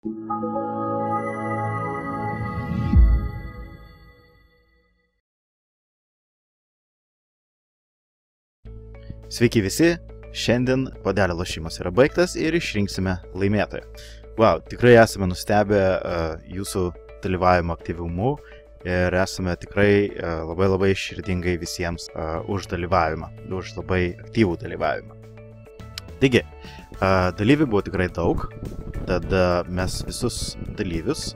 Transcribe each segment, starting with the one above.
Sveiki visi, šiandien puodelio lošimas yra baigtas ir išrinksime laimėtoją. Wow, tikrai esame nustebę jūsų dalyvavimo aktyvumu ir esame tikrai labai širdingai visiems už dalyvavimą, už labai aktyvų dalyvavimą. Taigi, dalyvių buvo tikrai daug, tad mes visus dalyvius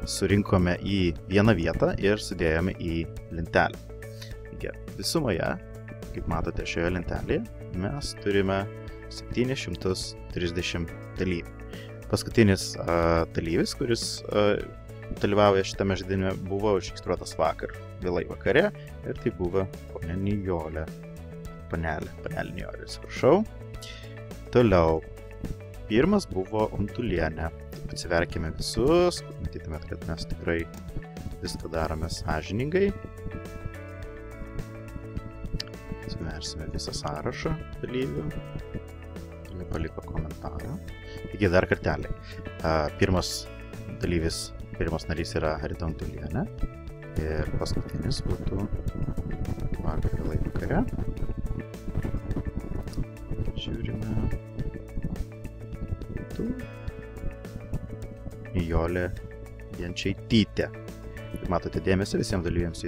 surinkome į vieną vietą ir sudėjome į lentelę. Taigi, visumoje, kaip matote šioje lentelėje, mes turime 730 dalyvių. Paskutinis dalyvis, kuris dalyvauja šitame žaidime, buvo užregistruotas vakar, vėlai vakare, ir tai buvo ponia Nijolė. Panelė Nijolė, atsiprašau. Toliau, pirmas buvo Untulienė. Atsiverkime visus, matytumėt, kad mes tikrai viską darome sąžiningai. Atsiversime visą sąrašą dalyvių. Paliko komentarą. Taigi dar kartelį. Pirmas narys yra Rita Untulienė. Ir paskutinis būtų vakar vėlai vakare. Žiūrime. Nijolė Jančaitytė. Kaip matote dėmesį, visiems dalyviams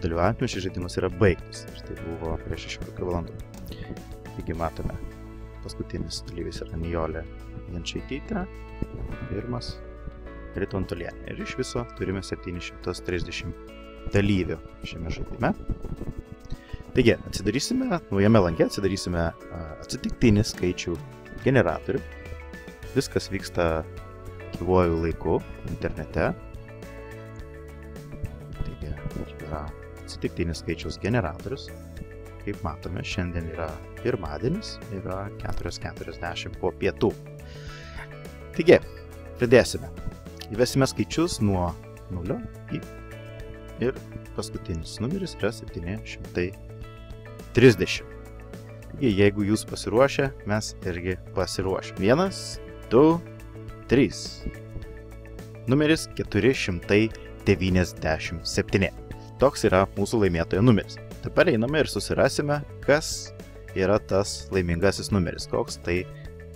dalyvaujant, šis žaidimas yra baigtas. Ir tai buvo prieš 16 valandų. Taigi matome, paskutinis dalyvis yra Nijolė Jančaitytė, pirmas Rita Untulienė. Ir iš viso turime 730 dalyvių šiame žaidime. Taigi, naujame lange atsidarysime atsitiktinį skaičių generatorių. Viskas vyksta gyvuoju laiku internete. Taigi, yra atsitiktinis skaičiaus generatorius. Kaip matome, šiandien yra pirmadienis, yra 4:40 po pietų. Taigi, pradėsime. Įvesime skaičius nuo 0 ir paskutinis numeris yra 730. Taigi, jeigu jūs pasiruošę, mes irgi pasiruošę. 1, 2, 3. Numeris 497. Toks yra mūsų laimėtojo numeris. Dabar einame ir susirasime, kas yra tas laimingasis numeris. Koks tai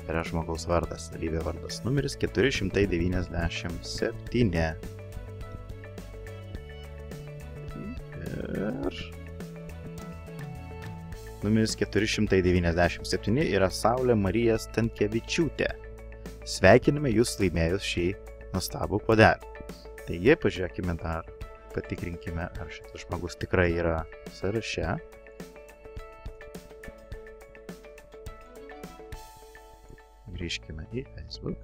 yra žmogaus vardas, dalyvio vardas. Numeris 497. Ir numeris 497 yra Saulė Marija Stankevičiūtė. Sveikiname jūs laimėjus šį nuostabų puodelį. Taigi, pažiūrėkime dar, patikrinkime, ar šitas žmogus tikrai yra sąraše. Grįžkime į Facebook.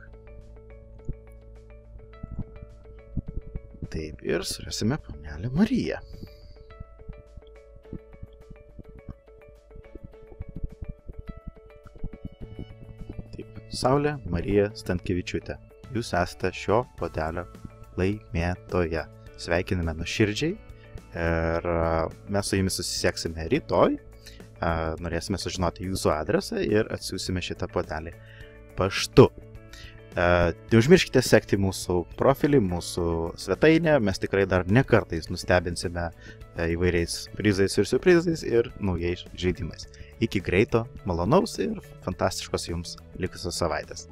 Taip, ir surasime panelę Mariją. Taip, Saulė Marija Stankevičiūtė. Jūs esate šio puodelio laimėtoja. Sveikiname nuoširdžiai ir mes su jumis susisieksime rytoj. Norėsime sužinoti jūsų adresą ir atsiųsime šitą puodelį paštu. Neužmirškite sekti mūsų profilį, mūsų svetainę. Mes tikrai dar ne kartais nustebinsime įvairiais prizais ir surprizais ir naujais žaidimais. Iki greito, malonaus ir fantastiškos jums likusios savaitės.